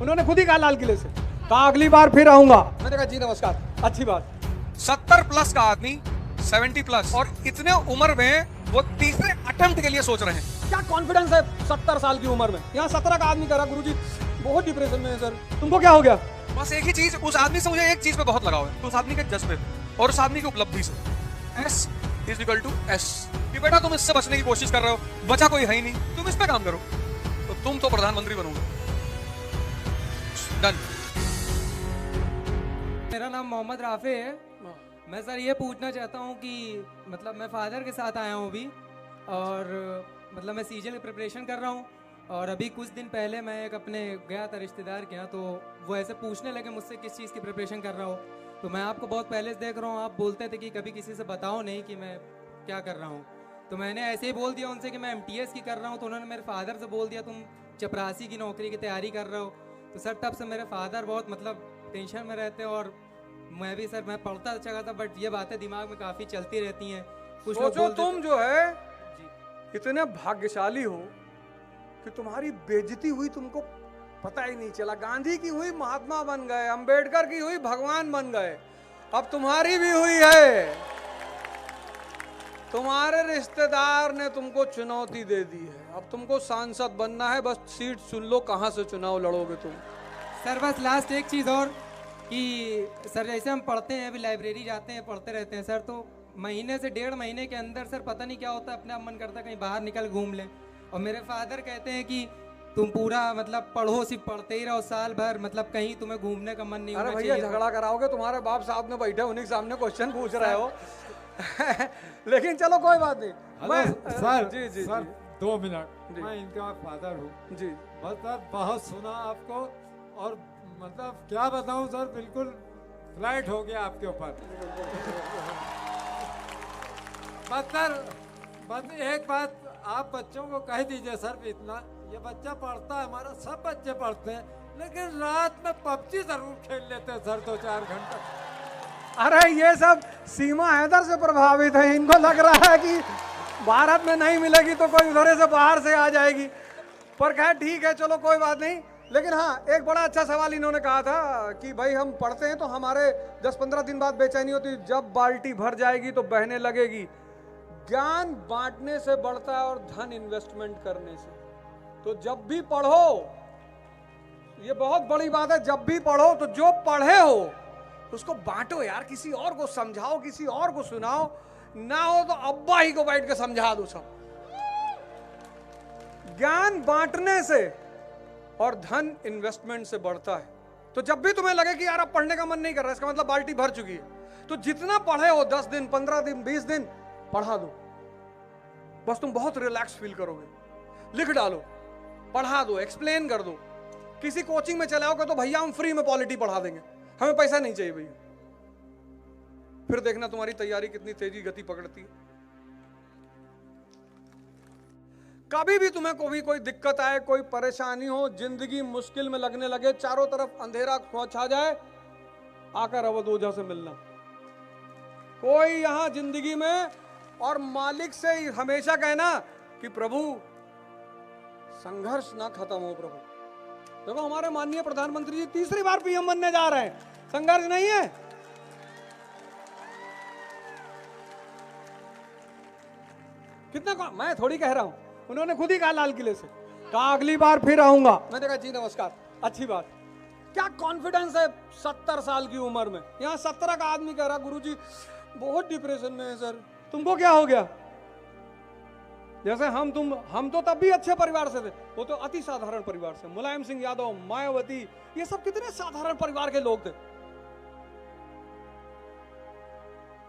उन्होंने खुद ही कहा लाल किले से, कहा अगली बार फिर आऊंगा। मैंने कहा जी नमस्कार, अच्छी बात। 70 प्लस का आदमी 70 प्लस और इतने उम्र में वो तीसरे अटेम्प्ट के लिए सोच रहे हैं। क्या कॉन्फिडेंस है 70 साल की उम्र में? यहाँ 17 का आदमी करा, गुरुजी बहुत डिप्रेशन में है सर, तुमको क्या हो गया? बस एक ही चीज, उस आदमी से मुझे एक चीज पे बहुत लगाव है, उस आदमी के जज्बे पे और उस आदमी की उपलब्धि से। S = S कि बेटा तुम इससे बचने की कोशिश कर रहे हो, बचा कोई है ही नहीं, तुम इस पे काम करो तो तुम तो प्रधानमंत्री बनोगे। डन। मेरा नाम मोहम्मद राफे है। मैं सर ये पूछना चाहता हूँ कि मतलब मैं फादर के साथ आया हूँ अभी, और मतलब मैं सीजन की प्रिपरेशन कर रहा हूँ। और अभी कुछ दिन पहले मैं एक अपने गया था रिश्तेदार के यहाँ, तो वो ऐसे पूछने लगे मुझसे किस चीज़ की प्रिपरेशन कर रहा हो। तो मैं आपको बहुत पहले से देख रहा हूँ, आप बोलते थे कि कभी किसी से बताओ नहीं कि मैं क्या कर रहा हूँ। तो मैंने ऐसे ही बोल दिया उनसे कि मैं MTS की कर रहा हूँ। तो उन्होंने मेरे फादर से बोल दिया तुम चपरासी की नौकरी की तैयारी कर रहे हो। तो सर तब से मेरे फादर बहुत मतलब टेंशन में रहते हैं, और मैं भी सर मैं पढ़ता अच्छा था, बट ये बातें दिमाग में काफ़ी चलती रहती हैं। कुछ लोग सोचो तुम जो है जी इतने भाग्यशाली हो कि तुम्हारी बेइज्जती हुई, तुमको पता ही नहीं चला। गांधी की हुई महात्मा बन गए, अंबेडकर की हुई भगवान बन गए, अब तुम्हारी भी हुई है। तुम्हारे रिश्तेदार ने तुमको चुनौती दे दी है, अब तुमको सांसद बनना है, बस सीट सुन लो कहां से चुनाव लड़ोगे तुम। सर बस लास्ट एक चीज़ और कि सर जैसे हम पढ़ते हैं, अभी लाइब्रेरी जाते हैं, पढ़ते रहते हैं सर, तो महीने से 1.5 महीने के अंदर सर पता नहीं क्या होता है, अपने आप मन करता है कहीं बाहर निकल घूम लें। और मेरे फादर कहते हैं कि तुम पूरा मतलब पढ़ो, सिर्फ पढ़ते ही रहो साल भर, मतलब कहीं तुम्हें घूमने का मन नहीं अरे होना भैया चाहिए। झगड़ा कराओगे, तुम्हारे बाप साहब ने बैठे उन्हीं के सामने क्वेश्चन पूछ रहे हो। लेकिन चलो कोई बात नहीं। हेलो सर, जी जी सर जी 2 मिनट, जी। मैं इनका फादर हूँ। जी बस सर बहुत सुना आपको, और मतलब क्या बताऊँ सर, बिल्कुल फ्लाइट हो गया आपके ऊपर। बस सर, बस एक बात आप बच्चों को कह दीजिए सर, इतना ये बच्चा पढ़ता है, हमारा सब बच्चे पढ़ते हैं, लेकिन रात में PUBG जरूर खेल लेते हैं सर 2-4 घंटे। अरे ये सब सीमा हैदर से प्रभावित है, इनको लग रहा है कि भारत में नहीं मिलेगी तो कोई उधर से बाहर से आ जाएगी। पर खैर ठीक है, चलो कोई बात नहीं। लेकिन हाँ, एक बड़ा अच्छा सवाल इन्होंने कहा था कि भाई हम पढ़ते हैं तो हमारे 10-15 दिन बाद बेचैनी होती, जब बाल्टी भर जाएगी तो बहने लगेगी। ज्ञान बांटने से बढ़ता है और धन इन्वेस्टमेंट करने से। तो जब भी पढ़ो, ये बहुत बड़ी बात है, जब भी पढ़ो तो जो पढ़े हो उसको बांटो यार, किसी और को समझाओ, किसी और को सुनाओ, ना हो तो अब्बा ही को बैठ के समझा दो सब। ज्ञान बांटने से और धन इन्वेस्टमेंट से बढ़ता है। तो जब भी तुम्हें लगे कि यार अब पढ़ने का मन नहीं कर रहा, इसका मतलब बाल्टी भर चुकी है, तो जितना पढ़े हो 10 दिन 15 दिन 20 दिन पढ़ा दो, बस तुम बहुत रिलैक्स फील करोगे। लिख डालो, पढ़ा दो, एक्सप्लेन कर दो। किसी कोचिंग में चले आओगे तो भैया हम फ्री में पॉलिटी पढ़ा देंगे, हमें पैसा नहीं चाहिए भैया। फिर देखना तुम्हारी तैयारी कितनी तेजी गति पकड़ती है। कभी भी तुम्हें कोई दिक्कत आए, कोई परेशानी हो, जिंदगी मुश्किल में लगने लगे, चारों तरफ अंधेरा छा जाए, आकर अवध ओझा से मिलना। कोई यहां जिंदगी में, और मालिक से हमेशा कहना कि प्रभु संघर्ष ना खत्म हो प्रभु। देखो हमारे माननीय प्रधानमंत्री जी 3री बार PM बनने जा रहे हैं, संघर्ष नहीं है। कितना मैं थोड़ी कह रहा हूं, उन्होंने खुद ही कहा लाल किले से, कहा अगली बार फिर आऊंगा। मैंने कहा जी नमस्कार, अच्छी बात। क्या कॉन्फिडेंस है 70 साल की उम्र में? यहाँ 17 का आदमी कह रहा गुरुजी बहुत डिप्रेशन में है सर, तुमको क्या हो गया? जैसे हम तो तब भी अच्छे परिवार से थे, वो तो अति साधारण परिवार से। मुलायम सिंह यादव, मायावती, ये सब कितने साधारण परिवार के लोग थे।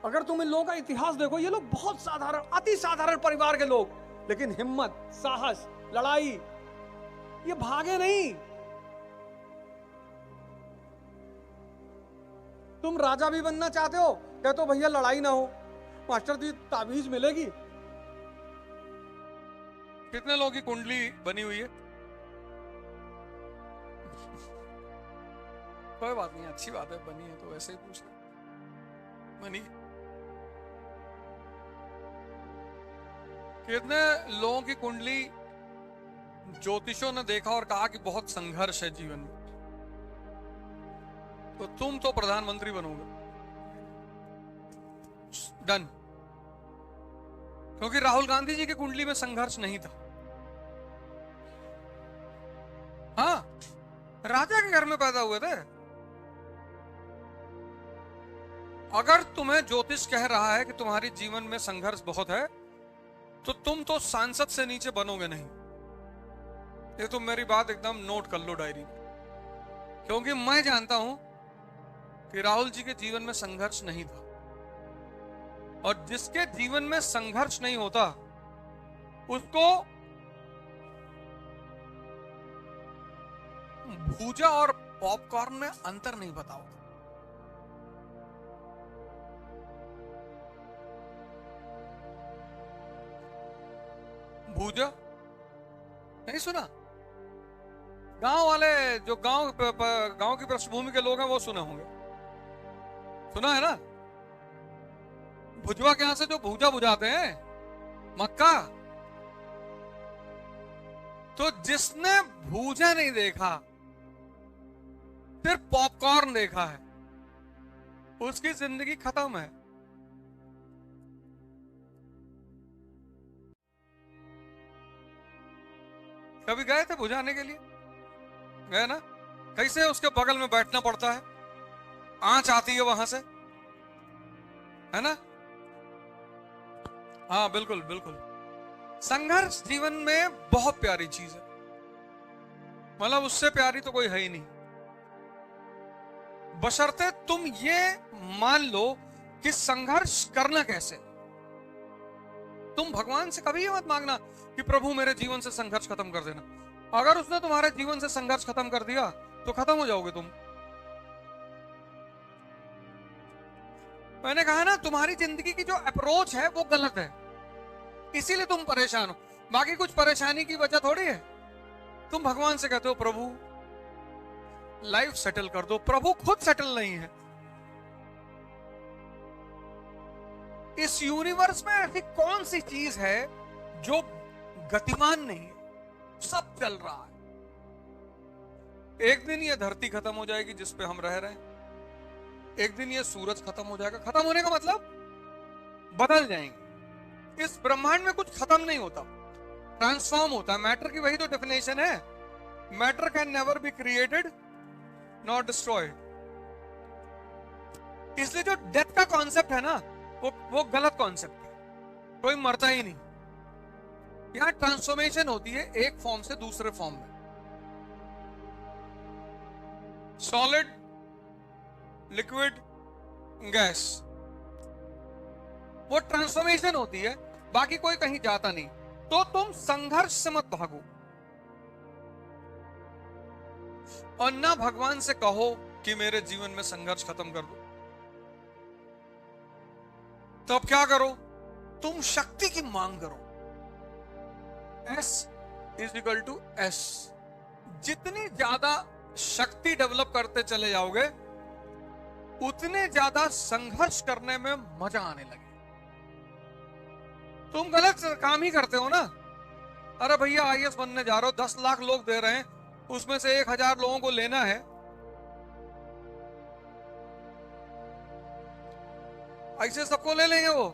अगर तुम इन लोगों का इतिहास देखो, ये लोग बहुत साधारण, अति साधारण परिवार के लोग, लेकिन हिम्मत, साहस, लड़ाई, ये भागे नहीं। तुम राजा भी बनना चाहते हो, कहते हो भैया लड़ाई ना हो, मास्टर जी ताबीज मिलेगी। कितने लोगों की कुंडली बनी हुई है? कोई बात नहीं, अच्छी बात है, बनी है तो वैसे ही पूछ ले। बनी कितने लोगों की कुंडली ज्योतिषों ने देखा और कहा कि बहुत संघर्ष है जीवन में, तो तुम तो प्रधानमंत्री बनोगे, डन। क्योंकि राहुल गांधी जी की कुंडली में संघर्ष नहीं था। हाँ, राजा के घर में पैदा हुए थे। अगर तुम्हें ज्योतिष कह रहा है कि तुम्हारी जीवन में संघर्ष बहुत है, तो तुम तो सांसद से नीचे बनोगे नहीं। ये तुम मेरी बात एकदम नोट कर लो डायरी में, क्योंकि मैं जानता हूं कि राहुल जी के जीवन में संघर्ष नहीं था। और जिसके जीवन में संघर्ष नहीं होता उसको भूजा और पॉपकॉर्न में अंतर नहीं पता होता। भूजा नहीं सुना? गांव वाले जो गांव की पृष्ठभूमि के लोग हैं वो सुने होंगे, सुना है ना? भुजवा के यहां से जो भूजा बुझाते हैं, मक्का। तो जिसने भूजा नहीं देखा, सिर्फ पॉपकॉर्न देखा है, उसकी जिंदगी खत्म है। कभी गए थे बुझाने के लिए? गए ना? कैसे उसके बगल में बैठना पड़ता है, आंच आती है वहां से, है ना? हाँ बिल्कुल बिल्कुल। संघर्ष जीवन में बहुत प्यारी चीज है, मतलब उससे प्यारी तो कोई है ही नहीं, बशर्ते तुम ये मान लो कि संघर्ष करना कैसे। तुम भगवान से कभी ये मत मांगना कि प्रभु मेरे जीवन से संघर्ष खत्म कर देना। अगर उसने तुम्हारे जीवन से संघर्ष खत्म कर दिया तो खत्म हो जाओगे तुम। मैंने कहा ना, तुम्हारी जिंदगी की जो अप्रोच है वो गलत है, इसीलिए तुम परेशान हो। बाकी कुछ परेशानी की वजह थोड़ी है। तुम भगवान से कहते हो प्रभु लाइफ सेटल कर दो, प्रभु खुद सेटल नहीं है। इस यूनिवर्स में ऐसी कौन सी चीज है जो गतिमान नहीं है? सब चल रहा है। एक दिन ये धरती खत्म हो जाएगी जिस पे हम रह रहे हैं, एक दिन ये सूरज खत्म हो जाएगा। खत्म होने का मतलब बदल जाएंगे। इस ब्रह्मांड में कुछ खत्म नहीं होता, ट्रांसफॉर्म होता है। मैटर की वही तो डेफिनेशन है, matter can never be created not destroyed. इसलिए जो डेथ का कॉन्सेप्ट है ना, वो गलत कॉन्सेप्ट है। कोई मरता ही नहीं, यहां ट्रांसफॉर्मेशन होती है एक फॉर्म से दूसरे फॉर्म में। सॉलिड, लिक्विड, गैस, वो ट्रांसफॉर्मेशन होती है, बाकी कोई कहीं जाता नहीं। तो तुम संघर्ष से मत भागो और ना भगवान से कहो कि मेरे जीवन में संघर्ष खत्म कर दो। तो अब क्या करो? तुम शक्ति की मांग करो। S = S। जितनी ज्यादा शक्ति डेवलप करते चले जाओगे उतने ज्यादा संघर्ष करने में मजा आने लगे। तुम गलत काम ही करते हो ना। अरे भैया IAS बनने जा रहे हो, 10 लाख लोग दे रहे हैं, उसमें से 1000 लोगों को लेना है। ऐसे सबको ले लेंगे वो?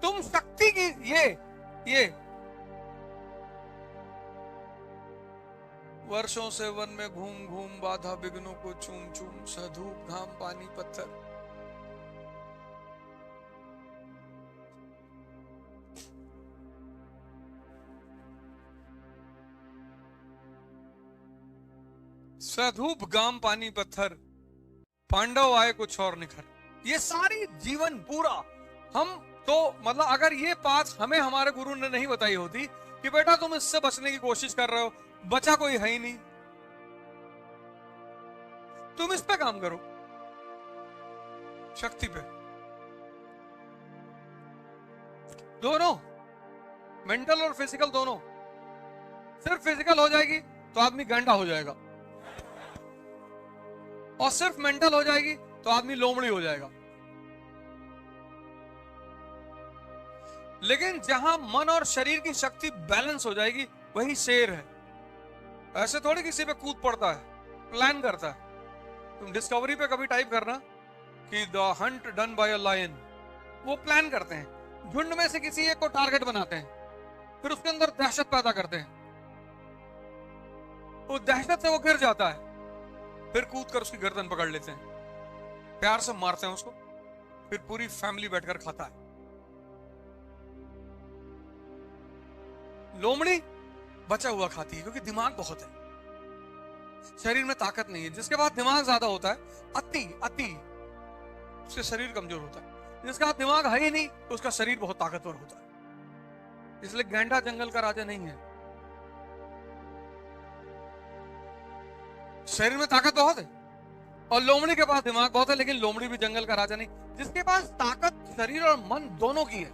तुम शक्ति की ये वर्षों से वन में घूम घूम बाधा विघ्नों को चूम चूम, धूप घाम पानी पत्थर, सधूप गाम पानी पत्थर, पांडव आए कुछ और निखर। ये सारी जीवन पूरा हम तो मतलब अगर ये बात हमें हमारे गुरु ने नहीं बताई होती कि बेटा तुम इससे बचने की कोशिश कर रहे हो, बचा कोई है ही नहीं, तुम इस पे काम करो, शक्ति पे। दोनों, मेंटल और फिजिकल दोनों। सिर्फ फिजिकल हो जाएगी तो आदमी गंडा हो जाएगा, और सिर्फ मेंटल हो जाएगी तो आदमी लोमड़ी हो जाएगा। लेकिन जहां मन और शरीर की शक्ति बैलेंस हो जाएगी, वही शेर है। ऐसे थोड़ी किसी पे कूद पड़ता है, प्लान करता है। तुम डिस्कवरी पे कभी टाइप करना कि the hunt done by a lion, वो प्लान करते हैं, झुंड में से किसी एक को टारगेट बनाते हैं, फिर उसके अंदर दहशत पैदा करते हैं, उस दहशत से वो गिर जाता है, फिर कूद कर उसकी गर्दन पकड़ लेते हैं, प्यार से मारते हैं उसको, फिर पूरी फैमिली बैठकर खाता है। लोमड़ी बचा हुआ खाती है क्योंकि दिमाग बहुत है, शरीर में ताकत नहीं है। जिसके पास दिमाग ज्यादा होता है, अति अति, उसके शरीर कमजोर होता है। जिसका दिमाग है ही नहीं तो उसका शरीर बहुत ताकतवर होता है। इसलिए गैंडा जंगल का राजा नहीं है, शरीर में ताकत बहुत है। और लोमड़ी के पास दिमाग बहुत है, लेकिन लोमड़ी भी जंगल का राजा नहीं। जिसके पास ताकत शरीर और मन दोनों की है,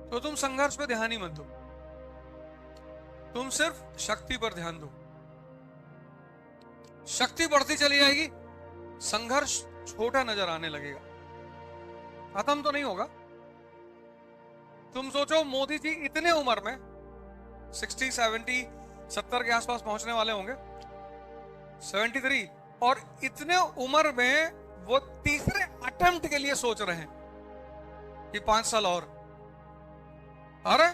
तो तुम संघर्ष पे ध्यान ही मत दो, तुम सिर्फ शक्ति पर ध्यान दो। शक्ति बढ़ती चली जाएगी, संघर्ष छोटा नजर आने लगेगा, खत्म तो नहीं होगा। तुम सोचो मोदी जी इतने उम्र में 60, 70, 70 के आसपास पहुंचने वाले होंगे, 73, और इतने उम्र में वो तीसरे अटेम्प्ट के लिए सोच रहे हैं कि 5 साल और। अरे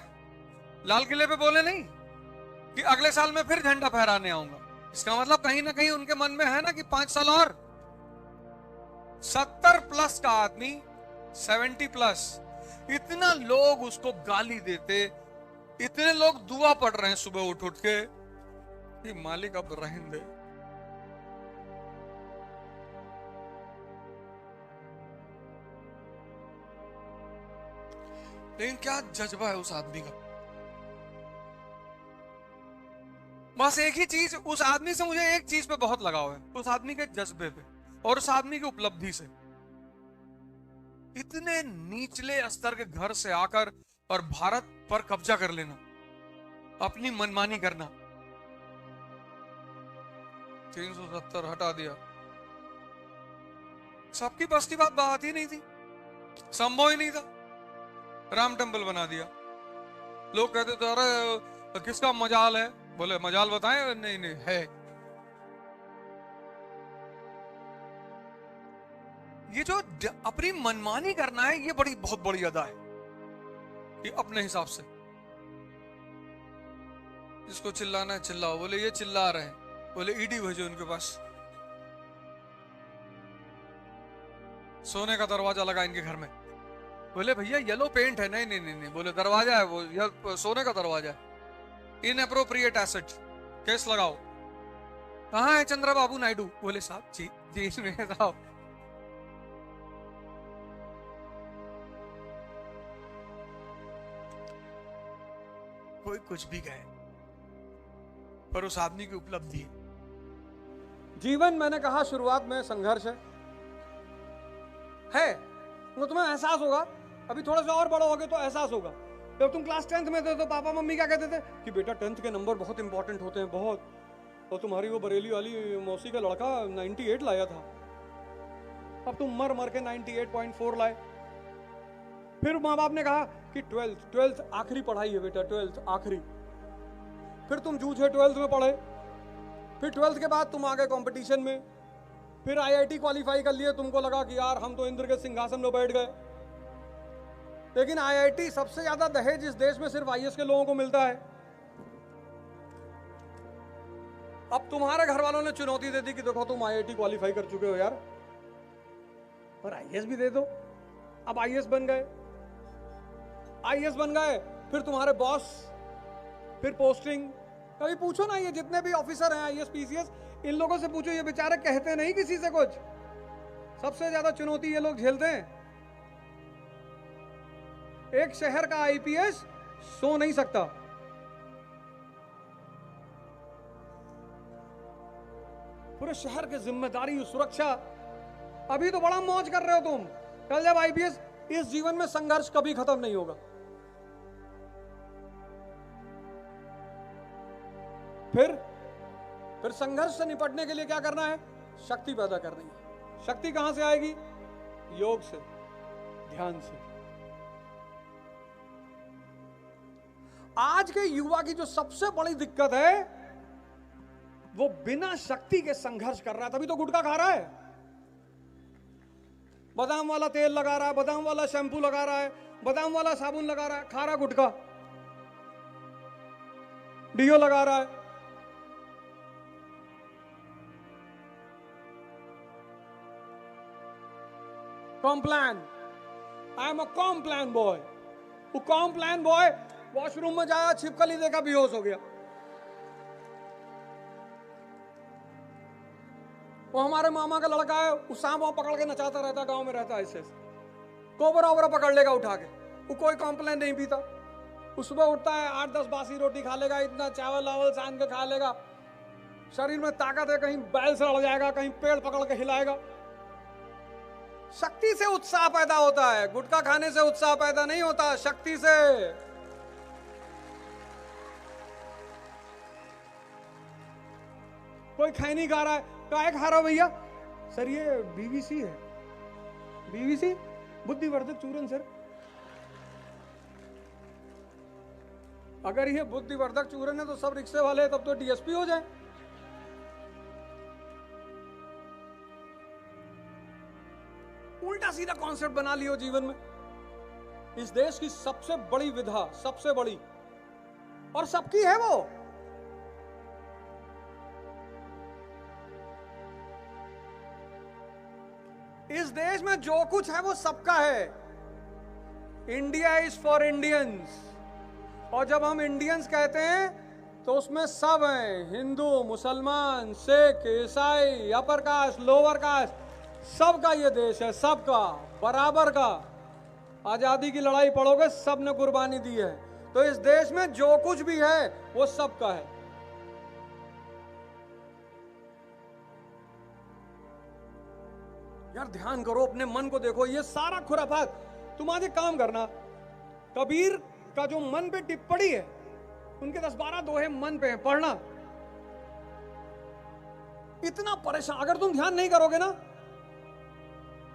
लाल किले पे बोले नहीं कि अगले साल में फिर झंडा फहराने आऊंगा, इसका मतलब कहीं ना कहीं उनके मन में है ना कि 5 साल और। 70 प्लस का आदमी, 70 प्लस, इतना लोग उसको गाली देते, इतने लोग दुआ पढ़ रहे हैं सुबह उठ उठ के कि मालिक अब रहने दे। लेकिन क्या जज्बा है उस आदमी का। बस एक ही चीज, उस आदमी से मुझे एक चीज पे बहुत लगाव है, उस आदमी के जज्बे पे और उस आदमी की उपलब्धि से। इतने निचले स्तर के घर से आकर और भारत पर कब्जा कर लेना, अपनी मनमानी करना। 370 हटा दिया, सबकी बस की बात ही नहीं थी, संभव ही नहीं था। राम टेम्पल बना दिया। लोग कहते थे अरे किसका मजाल है, बोले मजाल बताएं, नहीं नहीं है। ये जो अपनी मनमानी करना है, ये बहुत बड़ी अदा है कि अपने हिसाब से जिसको चिल्लाना है चिल्लाओ। बोले ये चिल्ला रहे हैं, बोले ईडी भेजो उनके पास, सोने का दरवाजा लगा इनके घर में। बोले भैया येलो पेंट है, नहीं नहीं नहीं नहीं, बोले दरवाजा है वो सोने का दरवाजा है, इनएप्रोप्रिएट एसेट, केस लगाओ। कहाँ है चंद्रबाबू नायडू? बोले साहब जी जेल में साहब। कोई कुछ भी कहे, पर उस आदमी की उपलब्धि है। जीवन, मैंने कहा शुरुआत में, संघर्ष है। वो तुम्हें एहसास होगा, अभी थोड़ा सा और बड़ा होगे तो एहसास होगा। जब तुम क्लास 10th में थे तो पापा मम्मी क्या कहते थे कि बेटा 10th के नंबर बहुत इंपॉर्टेंट होते हैं, बहुत। और तुम्हारी वो बरेली वाली मौसी का लड़का 98 लाया था, अब तुम मर मर के 98.4 लाए। फिर माँ बाप ने कहा कि 12th आखिरी पढ़ाई है बेटा, 12th आखिरी। फिर तुम जूझे 12th में पढ़े, फिर 12th के बाद तुम आ गए कंपटीशन में, फिर IIT क्वालिफाई कर लिए। तुमको लगा कि यार हम तो इंद्र के सिंहासन में बैठ गए। लेकिन IIT सबसे ज्यादा दहेज इस देश में सिर्फ IAS के लोगों को मिलता है। अब तुम्हारे घर वालों ने चुनौती दे दी कि देखो तुम IIT क्वालिफाई कर चुके हो यार, पर IAS भी दे दो। अब IAS बन गए, IAS बन गए, फिर तुम्हारे बॉस, फिर पोस्टिंग। कभी पूछो ना, ये जितने भी ऑफिसर हैं IAS PCS, इन लोगों से पूछो, ये बेचारे कहते नहीं किसी से कुछ। सबसे ज्यादा चुनौती ये लोग झेलते हैं। एक शहर का IPS सो नहीं सकता, पूरे शहर की जिम्मेदारी, सुरक्षा। अभी तो बड़ा मौज कर रहे हो तुम, कल जब IPS, इस जीवन में संघर्ष कभी खत्म नहीं होगा। फिर संघर्ष से निपटने के लिए क्या करना है? शक्ति पैदा करनी है। शक्ति कहां से आएगी? योग से, ध्यान से। आज के युवा की जो सबसे बड़ी दिक्कत है वो बिना शक्ति के संघर्ष कर रहा है, तभी तो गुटखा खा रहा है। बादाम वाला तेल लगा रहा है, बादाम वाला शैम्पू लगा रहा है, बादाम वाला साबुन लगा रहा है, खा रहा गुटखा, डीओ लगा रहा है। Complan, I am a Complan boy. वो कॉम्प्लान बॉय वॉशरूम में जाया, छिपकली देखा, बेहोश हो गया। वो हमारे मामा का लड़का है, वो सांप पकड़ के नचाता रहता, गांव में रहता है, ऐसे कोबरा ओबरा पकड़ लेगा उठा के। वो कोई कॉम्प्लेन नहीं पीता। वो सुबह उठता है, 8-10 बासी रोटी खा लेगा, इतना चावल वावल सान के खा लेगा, शरीर में ताकत है, कहीं बैल से लड़ जाएगा, कहीं पेड़ पकड़ के हिलाएगा। शक्ति से उत्साह पैदा होता है, गुटखा खाने से उत्साह पैदा नहीं होता, शक्ति से। कोई खैनी खा रहा है, काय खा रहा हो भैया? सर ये बीवीसी है। बीवीसी बुद्धिवर्धक चूर्ण सर। अगर ये बुद्धिवर्धक चूर्ण है तो सब रिक्शे वाले तब तो डीएसपी हो जाए। उल्टा सीधा कॉन्सेप्ट बना लियो जीवन में। इस देश की सबसे बड़ी विधा, सबसे बड़ी और सबकी है वो। इस देश में जो कुछ है वो सबका है। India is for Indians. और जब हम इंडियंस कहते हैं तो उसमें सब हैं, हिंदू, मुसलमान, सिख, ईसाई, अपर कास्ट, लोअर कास्ट, सबका ये देश है, सबका, बराबर का। आजादी की लड़ाई पढ़ोगे, सब ने कुर्बानी दी है। तो इस देश में जो कुछ भी है वो सबका है। यार ध्यान करो, अपने मन को देखो, ये सारा खुराफात। तुम आज एक काम करना, कबीर का जो मन पे टिप्पणी है, उनके 10-12 दोहे मन पे हैं, पढ़ना। इतना परेशान, अगर तुम ध्यान नहीं करोगे ना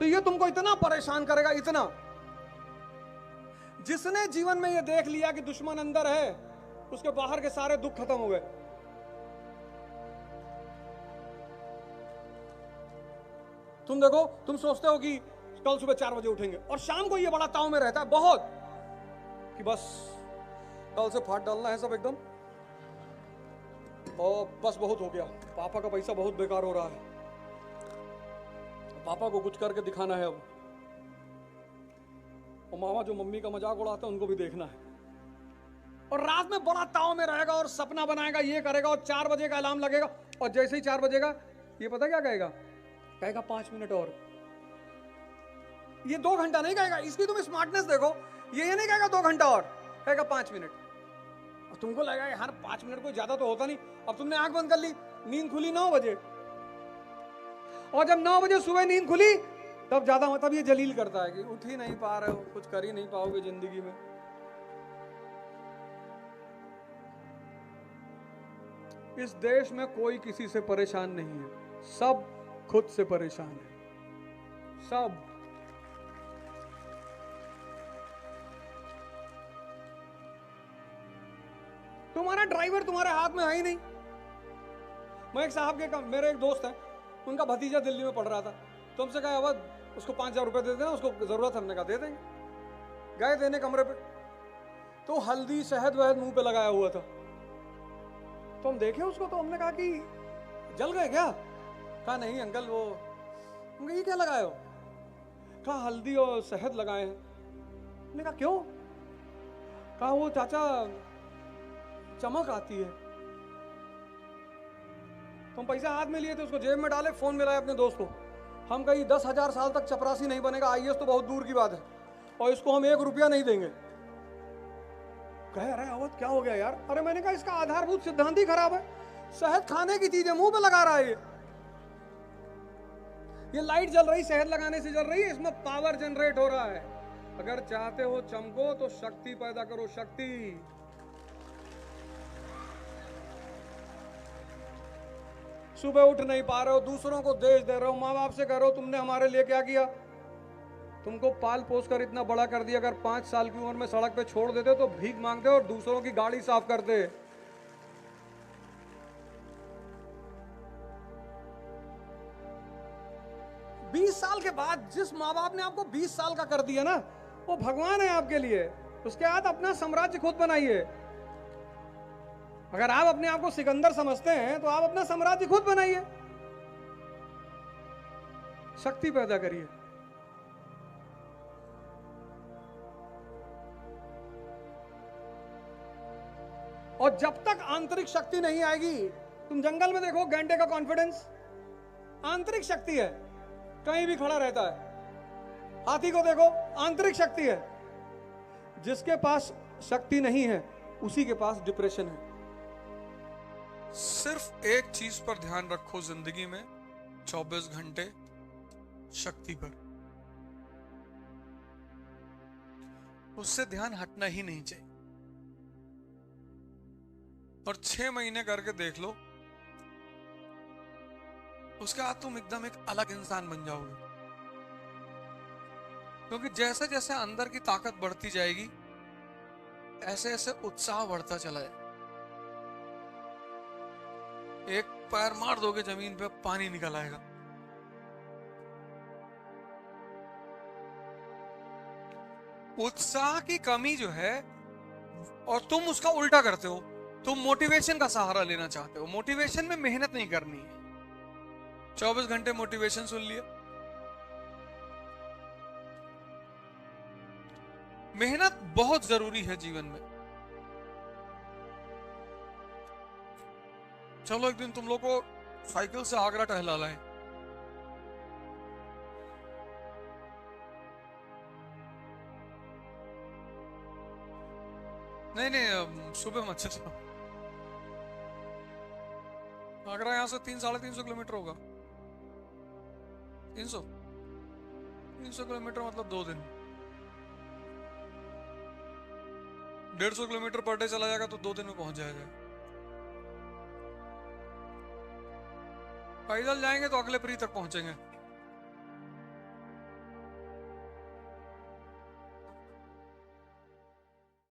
तो ये तुमको इतना परेशान करेगा, इतना। जिसने जीवन में ये देख लिया कि दुश्मन अंदर है, उसके बाहर के सारे दुख खत्म हो गए। तुम देखो, तुम सोचते हो कि कल सुबह 4 बजे उठेंगे, और शाम को ये बड़ा ताव में रहता है बहुत कि बस कल से फाट डालना है सब एकदम, और बस बहुत हो गया, पापा का पैसा बहुत बेकार हो रहा है, पापा को कुछ करके दिखाना है अब, और मामा जो मम्मी का मजाक उड़ाते हैं उनको भी देखना है। और रात में बड़ा ताव में रहेगा और सपना बनाएगा, ये करेगा, और 4 बजे का अलार्म लगेगा, और जैसे ही 4 बजेगा ये पता क्या कहेगा? कहेगा 5 मिनट और। ये 2 घंटा नहीं कहेगा, इसकी तुम स्मार्टनेस देखो, ये नहीं कहेगा 2 घंटा और, कहेगा 5 मिनट। और तुमको लगेगा यार 5 मिनट कोई ज्यादा तो होता नहीं। अब तुमने आंख बंद कर ली, नींद खुली 9 बजे, और जब 9 बजे सुबह नींद खुली तब ज्यादा, मतलब ये जलील करता है कि उठ ही नहीं पा रहे हो, कुछ कर ही नहीं पाओगे जिंदगी में। इस देश में कोई किसी से परेशान नहीं है, सब खुद से परेशान है, सब। तुम्हारा ड्राइवर तुम्हारे हाथ में है ही नहीं। मैं एक साहब के, मेरे एक दोस्त है, उनका भतीजा दिल्ली में पढ़ रहा था, तो हमसे कहा अब उसको 5,000 रुपए दे देना, उसको जरूरत, हमने कहा दे देंगे। गए देने कमरे पे, तो हल्दी शहद वहद मुंह पे लगाया हुआ था। तो हम देखे उसको, तो हमने कहा कि जल गए क्या? कहा नहीं अंकल, वो, हमने ये क्या लगाए हो? कहा हल्दी और शहद लगाए हैं। हमने कहा क्यों? कहा वो चाचा चमक आती है। तो हम पैसा हाथ में लिए थे, उसको जेब में डाले, फोन मिलाया अपने दोस्त को। हम कहीं 10,000 साल तक चपरासी नहीं बनेगा, आईएएस तो बहुत दूर की बात है, और इसको हम 1 रुपया नहीं देंगे। कहे अरे अवध क्या हो गया यार? अरे मैंने कहा इसका आधारभूत सिद्धांत ही खराब है। शहद खाने की चीज है, मुंह पे लगा रहा है। ये लाइट जल रही शहद लगाने से जल रही है, इसमें पावर जनरेट हो रहा है। अगर चाहते हो चमको तो शक्ति पैदा करो, शक्ति। सुबह उठ नहीं पा रहे हो, दूसरों को देश दे रहे हो, माँ बाप से कह रहे हो तुमने हमारे लिए क्या किया, तुमको पाल पोस कर इतना बड़ा कर दिया, अगर 5 साल की उम्र में सड़क पे छोड़ देते तो भीख मांगते और दूसरों की गाड़ी साफ करते। बीस साल के बाद जिस माँ बाप ने आपको 20 साल का कर दिया ना, वो भगवान है आपके लिए। उसके बाद अपना साम्राज्य खुद बनाइए। अगर आप अपने आप को सिकंदर समझते हैं तो आप अपना साम्राज्य खुद बनाइए, शक्ति पैदा करिए। और जब तक आंतरिक शक्ति नहीं आएगी, तुम जंगल में देखो गैंडे का कॉन्फिडेंस आंतरिक शक्ति है, कहीं भी खड़ा रहता है। हाथी को देखो, आंतरिक शक्ति है। जिसके पास शक्ति नहीं है उसी के पास डिप्रेशन है। सिर्फ एक चीज पर ध्यान रखो जिंदगी में, 24 घंटे शक्ति पर। उससे ध्यान हटना ही नहीं चाहिए। और 6 महीने करके देख लो, उसके बाद तुम एकदम एक अलग इंसान बन जाओगे। क्योंकि जैसे जैसे अंदर की ताकत बढ़ती जाएगी, ऐसे ऐसे उत्साह बढ़ता चला जाए। एक पैर मार दोगे जमीन पे, पानी निकल आएगा। उत्साह की कमी जो है, और तुम उसका उल्टा करते हो, तुम मोटिवेशन का सहारा लेना चाहते हो। मोटिवेशन में मेहनत नहीं करनी है। 24 घंटे मोटिवेशन सुन लिया। मेहनत बहुत जरूरी है जीवन में। चलो एक दिन तुम लोग को साइकिल से आगरा टहला लाएं। नहीं, सुबह मत चलो। आगरा यहां से 300-350 किलोमीटर होगा। 300 किलोमीटर मतलब 2 दिन। 150 किलोमीटर पर डे चला जाएगा तो 2 दिन में पहुंच जाएगा। पैदल जाएंगे तो अगले प्री तक पहुंचेंगे।